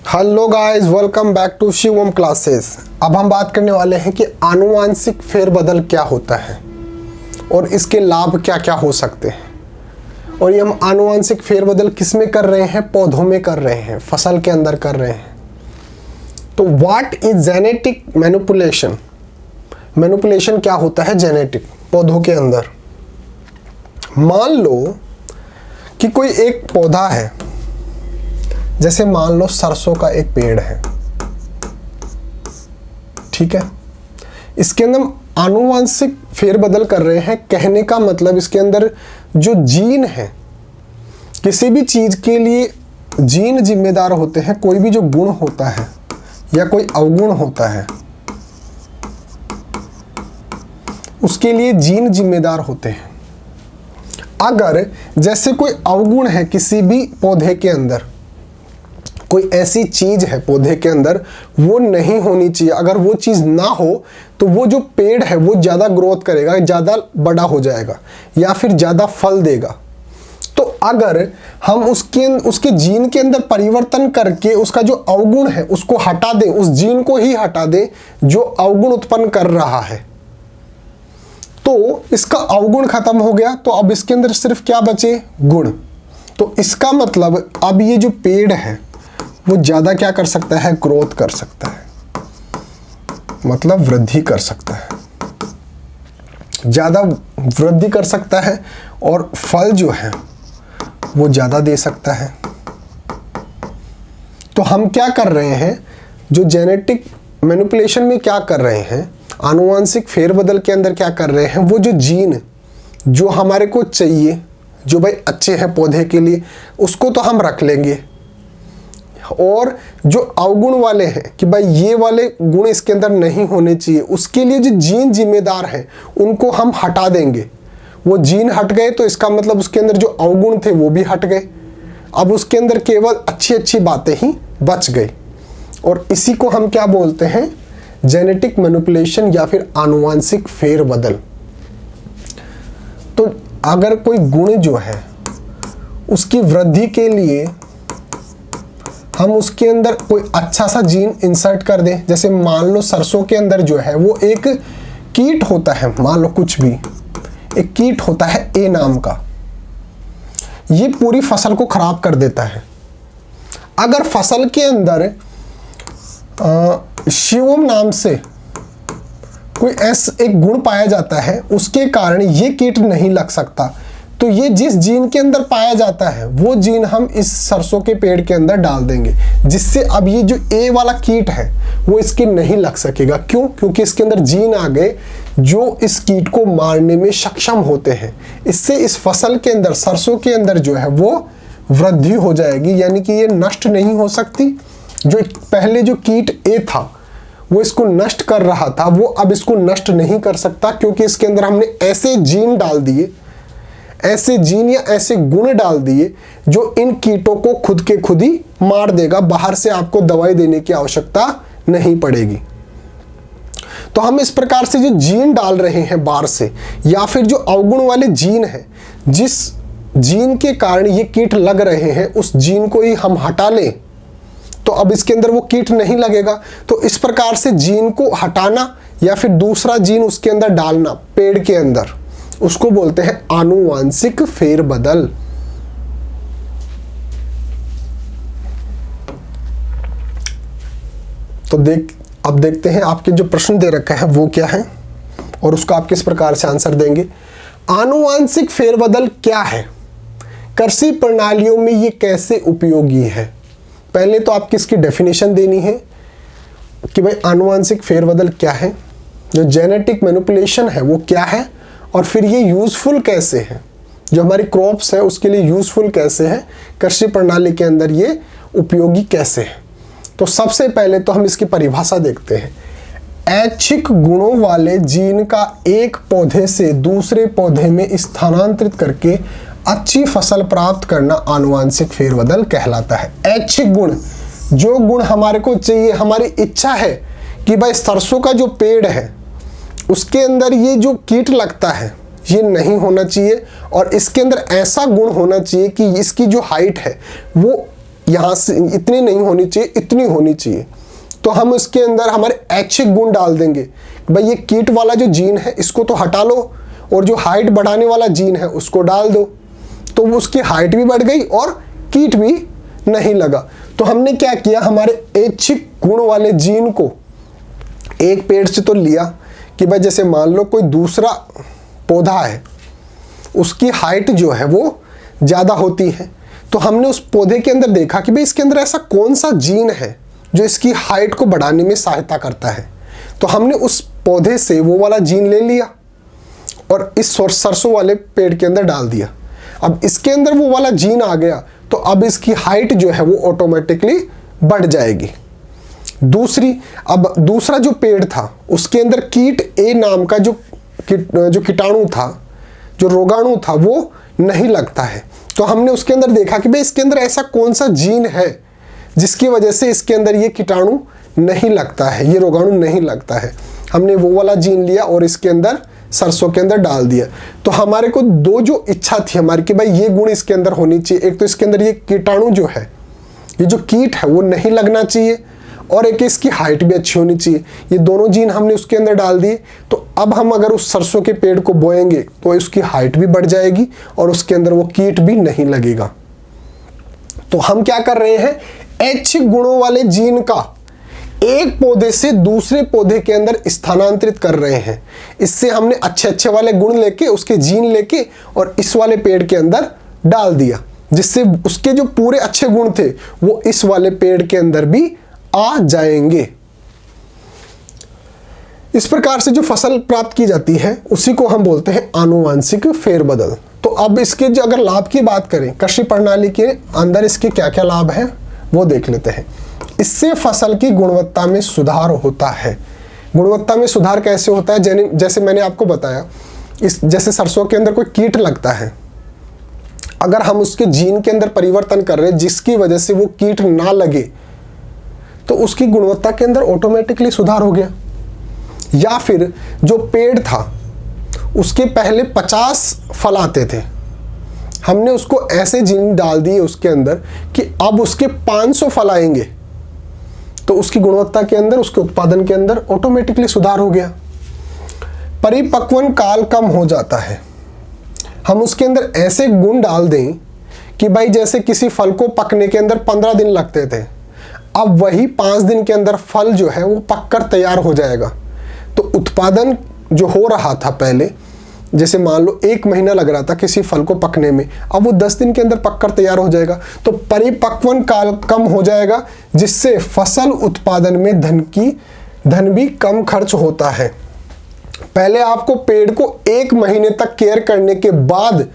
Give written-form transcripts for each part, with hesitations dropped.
Hello guys, welcome back to Shivam classes. अब हम बात करने वाले हैं कि आनुवांशिक फेरबदल क्या होता है और इसके लाभ क्या क्या हो सकते हैं। और ये हम आनुवांशिक फेरबदल किस में कर रहे हैं? पौधों में कर रहे हैं, फसल के अंदर कर रहे हैं। तो what is genetic manipulation? Manipulation क्या होता है जेनेटिक पौधों के अंदर? मान लो कि कोई एक पौधा है, जैसे मान लो सरसों का एक पेड़ है, ठीक है। इसके अंदर हम आनुवांशिक फेरबदल कर रहे हैं। कहने का मतलब इसके अंदर जो जीन है, किसी भी चीज के लिए जीन जिम्मेदार होते हैं। कोई भी जो गुण होता है या कोई अवगुण होता है, उसके लिए जीन जिम्मेदार होते हैं। अगर जैसे कोई अवगुण है किसी भी पौधे के अंदर, कोई ऐसी चीज है पौधे के अंदर वो नहीं होनी चाहिए, अगर वो चीज ना हो तो वो जो पेड़ है वो ज्यादा ग्रोथ करेगा, ज्यादा बड़ा हो जाएगा या फिर ज्यादा फल देगा। तो अगर हम उसके जीन के अंदर परिवर्तन करके उसका जो अवगुण है उसको हटा दें, उस जीन को ही हटा दें जो अवगुण उत्पन्न कर रहा है, तो इसका अवगुण खत्म हो गया। तो अब इसके अंदर सिर्फ क्या बचे? गुण। तो इसका मतलब अब ये जो पेड़ है वो ज्यादा क्या कर सकता है? ग्रोथ कर सकता है, मतलब वृद्धि कर सकता है, ज्यादा वृद्धि कर सकता है और फल जो है वो ज्यादा दे सकता है। तो हम क्या कर रहे हैं, जो जेनेटिक मैनिपुलेशन में क्या कर रहे हैं, आनुवांशिक फेरबदल के अंदर क्या कर रहे हैं, वो जो जीन जो हमारे को चाहिए, जो भाई अच्छे हैं पौधे के लिए, उसको तो हम रख लेंगे। और जो अवगुण वाले हैं कि भाई ये वाले गुण इसके अंदर नहीं होने चाहिए, उसके लिए जो जीन जिम्मेदार हैं उनको हम हटा देंगे। वो जीन हट गए तो इसका मतलब उसके अंदर जो अवगुण थे वो भी हट गए। अब उसके अंदर केवल अच्छी अच्छी बातें ही बच गई। और इसी को हम क्या बोलते हैं? जेनेटिक मैनिपुलेशन या फिर आनुवांशिक फेरबदल। तो अगर कोई गुण जो है उसकी वृद्धि के लिए हम उसके अंदर कोई अच्छा सा जीन इंसर्ट कर दें, जैसे मान लो सरसों के अंदर जो है वो एक कीट होता है, मान लो कुछ भी एक कीट होता है ए नाम का, ये पूरी फसल को खराब कर देता है। अगर फसल के अंदर शिवम नाम से कोई ऐसा एक गुण पाया जाता है, उसके कारण ये कीट नहीं लग सकता, तो ये जिस जीन के अंदर पाया जाता है वो जीन हम इस सरसों के पेड़ के अंदर डाल देंगे, जिससे अब ये जो ए वाला कीट है वो इसके नहीं लग सकेगा। क्यों? क्योंकि इसके अंदर जीन आ गए जो इस कीट को मारने में सक्षम होते हैं। इससे इस फसल के अंदर, सरसों के अंदर जो है वो वृद्धि हो जाएगी, यानी कि ये नष्ट नहीं हो सकती। जो पहले जो कीट ए था वो इसको नष्ट कर रहा था, वो अब इसको नष्ट नहीं कर सकता, क्योंकि इसके अंदर हमने ऐसे जीन डाल दिए, ऐसे जीन या ऐसे गुण डाल दिए जो इन कीटों को खुद के खुद ही मार देगा। बाहर से आपको दवाई देने की आवश्यकता नहीं पड़ेगी। तो हम इस प्रकार से जो जीन डाल रहे हैं बाहर से, या फिर जो अवगुण वाले जीन है, जिस जीन के कारण ये कीट लग रहे हैं, उस जीन को ही हम हटा लें तो अब इसके अंदर वो कीट नहीं लगेगा। तो इस प्रकार से जीन को हटाना या फिर दूसरा जीन उसके अंदर डालना पेड़ के अंदर, उसको बोलते हैं आनुवांशिक फेरबदल। तो अब देखते हैं आपके जो प्रश्न दे रखा है वो क्या है और उसका आप किस प्रकार से आंसर देंगे। आनुवांशिक फेरबदल क्या है? कृषि प्रणालियों में ये कैसे उपयोगी है? पहले तो आपकी इसकी डेफिनेशन देनी है कि भाई आनुवांशिक फेरबदल क्या है, जो जेनेटिक मैनिपुलेशन है वो क्या है, और फिर ये यूजफुल कैसे है, जो हमारी क्रॉप्स है उसके लिए यूजफुल कैसे है, कृषि प्रणाली के अंदर ये उपयोगी कैसे है। तो सबसे पहले तो हम इसकी परिभाषा देखते हैं। ऐच्छिक गुणों वाले जीन का एक पौधे से दूसरे पौधे में स्थानांतरित करके अच्छी फसल प्राप्त करना आनुवांशिक फेरबदल कहलाता है। ऐच्छिक गुण, जो गुण हमारे को चाहिए, हमारी इच्छा है कि भाई सरसों का जो पेड़ है उसके अंदर ये जो कीट लगता है ये नहीं होना चाहिए, और इसके अंदर ऐसा गुण होना चाहिए कि इसकी जो हाइट है वो यहाँ से इतनी नहीं होनी चाहिए, इतनी होनी चाहिए। तो हम इसके अंदर हमारे ऐच्छिक गुण डाल देंगे। भाई ये कीट वाला जो जीन है इसको तो हटा लो, और जो हाइट बढ़ाने वाला जीन है उसको डाल दो, तो उसकी हाइट भी बढ़ गई और कीट भी नहीं लगा। तो हमने क्या किया, हमारे ऐच्छिक गुण वाले जीन को एक पेड़ से तो लिया कि भाई जैसे मान लो कोई दूसरा पौधा है, उसकी हाइट जो है वो ज़्यादा होती है, तो हमने उस पौधे के अंदर देखा कि भाई इसके अंदर ऐसा कौन सा जीन है जो इसकी हाइट को बढ़ाने में सहायता करता है। तो हमने उस पौधे से वो वाला जीन ले लिया और इस सरसों वाले पेड़ के अंदर डाल दिया। अब इसके अंदर वो वाला जीन आ गया, तो अब इसकी हाइट जो है वो ऑटोमेटिकली बढ़ जाएगी। अब दूसरा जो पेड़ था उसके अंदर कीट ए नाम का जो कीटाणु था, जो रोगाणु था, वो नहीं लगता है। तो हमने उसके अंदर देखा कि भाई इसके अंदर ऐसा कौन सा जीन है जिसकी वजह से इसके अंदर ये कीटाणु नहीं लगता है, ये रोगाणु नहीं लगता है। हमने वो वाला जीन लिया और इसके अंदर सरसों के अंदर डाल दिया। तो हमारे को दो जो इच्छा थी हमारी कि भाई ये गुण इसके अंदर होनी चाहिए, एक तो इसके अंदर ये कीटाणु जो है, ये जो कीट है वो नहीं लगना चाहिए, और एक इसकी हाइट भी अच्छी होनी चाहिए। ये दोनों जीन हमने उसके अंदर डाल दिए। तो अब हम अगर उस सरसों के पेड़ को बोएंगे तो उसकी हाइट भी बढ़ जाएगी और उसके अंदर वो कीट भी नहीं लगेगा। तो हम क्या कर रहे हैं, ऐच्छिक गुणों वाले जीन का एक पौधे से दूसरे पौधे के अंदर स्थानांतरित कर रहे हैं। इससे हमने अच्छे अच्छे वाले गुण लेके, उसके जीन लेके और इस वाले पेड़ के अंदर डाल दिया, जिससे उसके जो पूरे अच्छे गुण थे वो इस वाले पेड़ के अंदर भी आ जाएंगे। इस प्रकार से जो फसल प्राप्त की जाती है उसी को हम बोलते हैं आनुवांशिक फेरबदल। तो अब इसके जो अगर लाभ की बात करें, कृषि प्रणाली के अंदर इसके क्या क्या लाभ हैं वो देख लेते हैं। इससे फसल की गुणवत्ता में सुधार होता है। गुणवत्ता में सुधार कैसे होता है, जैसे मैंने आपको बताया, जैसे सरसों के अंदर कोई कीट लगता है, अगर हम उसके जीन के अंदर परिवर्तन कर रहे हैं जिसकी वजह से वो कीट ना लगे, तो उसकी गुणवत्ता के अंदर ऑटोमेटिकली सुधार हो गया। या फिर जो पेड़ था उसके पहले 50 फल आते थे, हमने उसको ऐसे जीन डाल दिए उसके अंदर कि अब उसके 500 फल आएंगे, तो उसकी गुणवत्ता के अंदर, उसके उत्पादन के अंदर ऑटोमेटिकली सुधार हो गया। परिपक्वन काल कम हो जाता है। हम उसके अंदर ऐसे गुण डाल दें कि भाई जैसे किसी फल को पकने के अंदर 15 दिन लगते थे, अब वही 5 दिन के अंदर फल जो है वो पककर तैयार हो जाएगा। तो उत्पादन जो हो रहा था पहले, जैसे मान लो 1 महीना लग रहा था किसी फल को पकने में, अब वो 10 दिन के अंदर पककर तैयार हो जाएगा। तो परिपक्वन काल कम हो जाएगा, जिससे फसल उत्पादन में धन भी कम खर्च होता है। पहले आपको पेड़ को 1 महीने तक केयर करने के बाद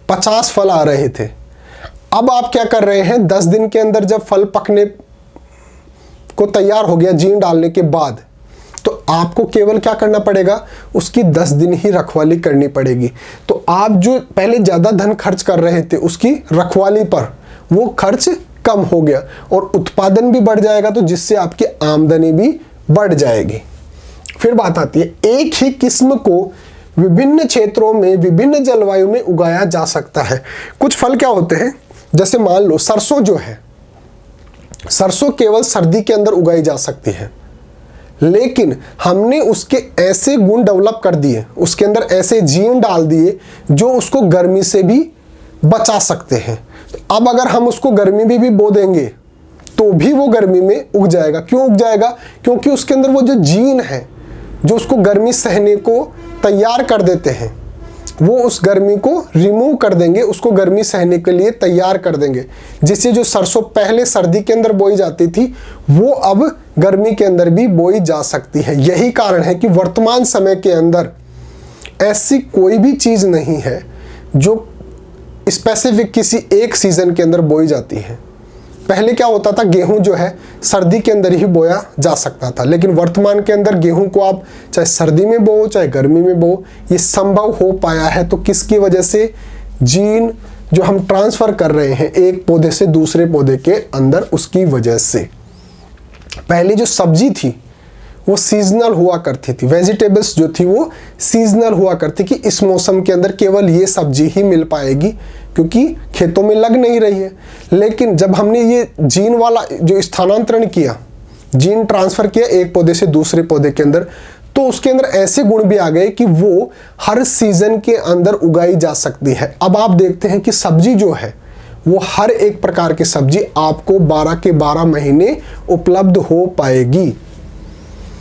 50 फल आ रहे थे, अब आप क्या कर रहे हैं, 10 दिन के अंदर जब फल पकने को तैयार हो गया जीन डालने के बाद, तो आपको केवल क्या करना पड़ेगा, उसकी 10 दिन ही रखवाली करनी पड़ेगी। तो आप जो पहले ज़्यादा धन खर्च कर रहे थे उसकी रखवाली पर, वो खर्च कम हो गया और उत्पादन भी बढ़ जाएगा, तो जिससे आपकी आमदनी भी बढ़ जाएगी। फिर बात आती है, एक ही किस्म को विभिन्न क्षेत्रों में विभिन्न जलवायु में उगाया जा सकता है। कुछ फल क्या होते हैं, जैसे मान लो सरसों जो है, सरसों केवल सर्दी के अंदर उगाई जा सकती है, लेकिन हमने उसके ऐसे गुण डेवलप कर दिए, उसके अंदर ऐसे जीन डाल दिए जो उसको गर्मी से भी बचा सकते हैं। तो अब अगर हम उसको गर्मी में भी बो देंगे तो भी वो गर्मी में उग जाएगा। क्यों उग जाएगा, क्योंकि उसके अंदर वो जो जीन है जो उसको गर्मी सहने को तैयार कर देते हैं, वो उस गर्मी को रिमूव कर देंगे, उसको गर्मी सहने के लिए तैयार कर देंगे, जिससे जो सरसों पहले सर्दी के अंदर बोई जाती थी वो अब गर्मी के अंदर भी बोई जा सकती है। यही कारण है कि वर्तमान समय के अंदर ऐसी कोई भी चीज़ नहीं है जो स्पेसिफिक किसी एक सीज़न के अंदर बोई जाती है। पहले क्या होता था, गेहूं जो है सर्दी के अंदर ही बोया जा सकता था, लेकिन वर्तमान के अंदर गेहूं को आप चाहे सर्दी में बो चाहे गर्मी में बो, ये संभव हो पाया है। तो किसकी वजह से, जीन जो हम ट्रांसफ़र कर रहे हैं एक पौधे से दूसरे पौधे के अंदर, उसकी वजह से। पहले जो सब्जी थी वो सीजनल हुआ करती थी, वेजिटेबल्स जो थी वो सीजनल हुआ करती कि इस मौसम के अंदर केवल ये सब्जी ही मिल पाएगी, क्योंकि खेतों में लग नहीं रही है। लेकिन जब हमने ये जीन वाला जो स्थानांतरण किया, जीन ट्रांसफर किया एक पौधे से दूसरे पौधे के अंदर, तो उसके अंदर ऐसे गुण भी आ गए कि वो हर सीजन के अंदर उगाई जा सकती है। अब आप देखते हैं कि सब्जी जो है वो हर एक प्रकार की सब्जी आपको 12 के 12 महीने उपलब्ध हो पाएगी।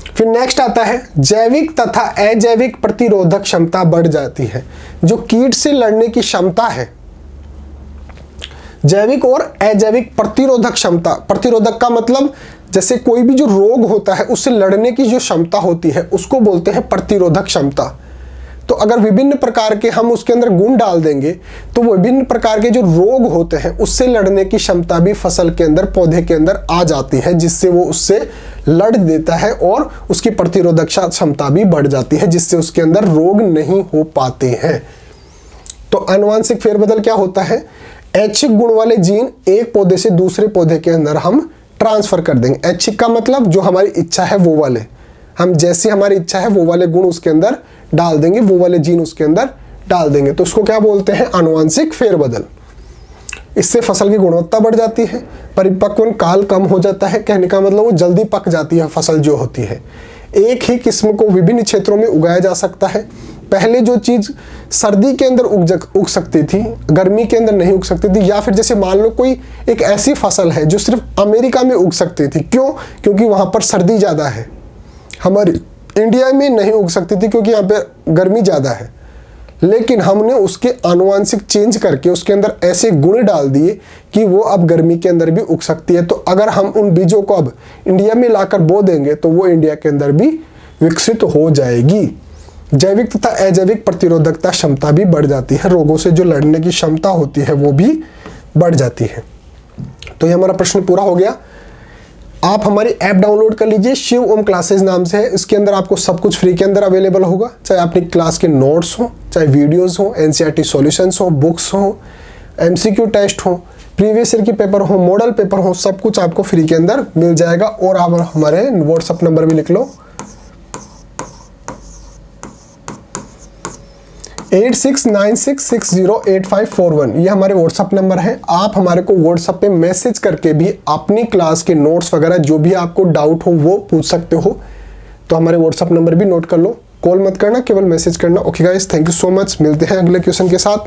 फिर नेक्स्ट आता है जैविक तथा अजैविक प्रतिरोधक क्षमता बढ़ जाती है। जो कीट से लड़ने की क्षमता है, जैविक और अजैविक प्रतिरोधक क्षमता, प्रतिरोधक का मतलब जैसे कोई भी जो रोग होता है उससे लड़ने की जो क्षमता होती है उसको बोलते हैं प्रतिरोधक क्षमता। तो अगर विभिन्न प्रकार के हम उसके अंदर गुण डाल देंगे तो वो विभिन्न प्रकार के जो रोग होते हैं उससे लड़ने की क्षमता भी फसल के अंदर, पौधे के अंदर आ जाती है, जिससे वो उससे लड़ देता है और उसकी प्रतिरोधक क्षमता भी बढ़ जाती है, जिससे उसके अंदर रोग नहीं हो पाते हैं। तो आनुवंशिक फेरबदल क्या होता है? ऐच्छिक गुण वाले जीन एक पौधे से दूसरे पौधे के अंदर हम ट्रांसफर कर देंगे। ऐच्छिक का मतलब जो हमारी इच्छा है वो वाले, हम जैसी हमारी इच्छा है वो वाले गुण उसके अंदर डाल देंगे, वो वाले जीन उसके अंदर डाल देंगे। तो उसको क्या बोलते हैं? आनुवंशिक फेरबदल। इससे फसल की गुणवत्ता बढ़ जाती है, परिपक्वन काल कम हो जाता है, कहने का मतलब वो जल्दी पक जाती है फसल जो होती है। एक ही किस्म को विभिन्न क्षेत्रों में उगाया जा सकता है। पहले जो चीज़ सर्दी के अंदर उग सकती थी, गर्मी के अंदर नहीं उग सकती थी, या फिर जैसे मान लो कोई एक ऐसी फसल है जो सिर्फ अमेरिका में उग सकती थी, क्यों? क्योंकि वहाँ पर सर्दी ज़्यादा है। हमारी इंडिया में नहीं उग सकती थी क्योंकि यहाँ पे गर्मी ज़्यादा है। लेकिन हमने उसके आनुवंशिक चेंज करके उसके अंदर ऐसे गुण डाल दिए कि वो अब गर्मी के अंदर भी उग सकती है। तो अगर हम उन बीजों को अब इंडिया में लाकर बो देंगे तो वो इंडिया के अंदर भी विकसित हो जाएगी। जैविक तथा अजैविक प्रतिरोधकता क्षमता भी बढ़ जाती है, रोगों से जो लड़ने की क्षमता होती है वो भी बढ़ जाती है। तो ये हमारा प्रश्न पूरा हो गया। आप हमारी ऐप डाउनलोड कर लीजिए, शिव ओम क्लासेस नाम से है। इसके अंदर आपको सब कुछ फ्री के अंदर अवेलेबल होगा, चाहे अपनी क्लास के नोट्स हो, चाहे वीडियोस हो, एनसीईआरटी सॉल्यूशंस हो, बुक्स हो, एमसीक्यू टेस्ट हो, प्रीवियस ईयर की पेपर हो, मॉडल पेपर हो, सब कुछ आपको फ्री के अंदर मिल जाएगा। और आप हमारे व्हाट्सअप नंबर भी लिख लो 8696608541। ये हमारे व्हाट्सअप नंबर है। आप हमारे को व्हाट्सअप पे मैसेज करके भी अपनी क्लास के नोट्स वगैरह जो भी आपको डाउट हो वो पूछ सकते हो। तो हमारे व्हाट्सअप नंबर भी नोट कर लो, कॉल मत करना, केवल मैसेज करना। Okay guys, thank you so much. मिलते हैं अगले क्वेश्चन के साथ।